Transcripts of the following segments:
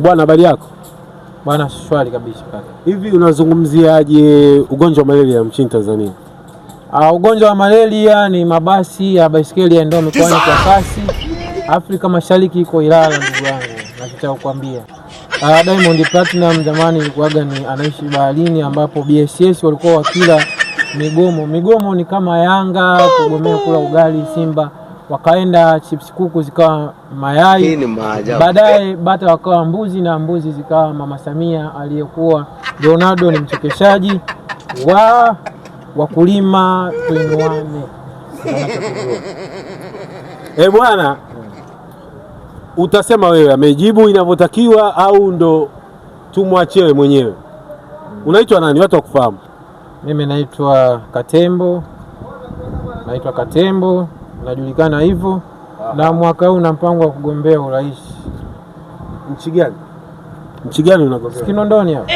Bwana, habari yako? Bwana, shwari kabisa kaka. Hivi unazungumziaje ugonjwa wa malaria nchini Tanzania? Ugonjwa wa malaria ni mabasi ya baisikeli ndio mikoani kwa kasi. Afrika Mashariki iko Ilala ndugu yangu. Nataka kukwambia. Diamond Platinum zamani ilikuwaga ni anaishi baharini ambapo BSS walikuwa wakila migomo. Migomo ni kama Yanga kugomea kula ugali Simba. Wakaenda chips kuku zikawa mayai, baadaye bata wakawa mbuzi na mbuzi zikawa Mama Samia aliyekuwa Ronaldo ni mchekeshaji wa wakulima tuinuane. Bwana, utasema wewe amejibu inavyotakiwa au ndo tumwachie mwenyewe? Unaitwa nani watu wakufahamu? Mimi naitwa Katembo, najulikana hivyo. Na mwaka huu na mpango wa kugombea urais. Nchi gani? Nchi gani unagombea? Kinondoni hapo.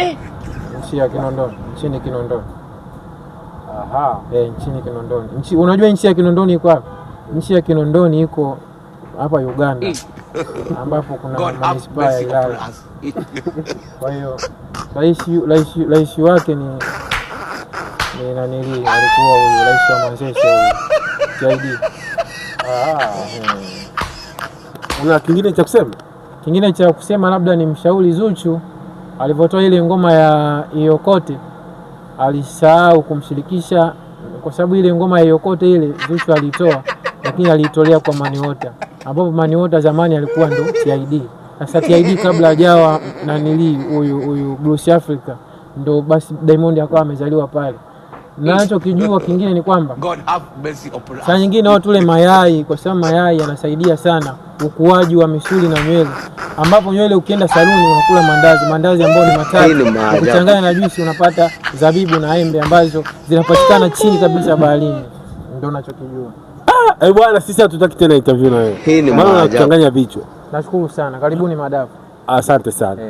Nchi ya Kinondoni, nchini Kinondoni. Aha. Nchini Kinondoni. Unajua nchi ya Kinondoni iko wapi? Nchi ya Kinondoni iko hapa Uganda. Ambapo kuna manispaa ya Ilala. Kwa hiyo rais wake ni nanili alikuwa huyu rais wa Manzese huyu JD. Una kingine cha kusema? Kingine cha kusema labda ni mshauri Zuchu alivyotoa ile ngoma ya Iyokote alisahau kumshirikisha, kwa sababu ile ngoma ya Iyokote ile Zuchu alitoa lakini aliitolea kwa Maniota, ambapo Maniota zamani alikuwa ndo TID. Sasa TID kabla hajawa nanili huyu Bruce Africa ndo basi Diamond akawa amezaliwa pale. Ninachokijua kingine ni kwamba saa nyingine watu ile mayai, kwa sababu mayai yanasaidia sana ukuaji wa misuli na nywele, ambapo nywele ukienda saluni unakula mandazi ambayo ni matatu ukichanganya na juisi unapata zabibu na embe ambazo zinapatikana chini kabisa baharini. Ndio ninachokijua. Bwana, sisi hatutaki tena interview na wewe. Maana unachanganya vichwa. Nashukuru sana. Karibuni madafu. Asante sana.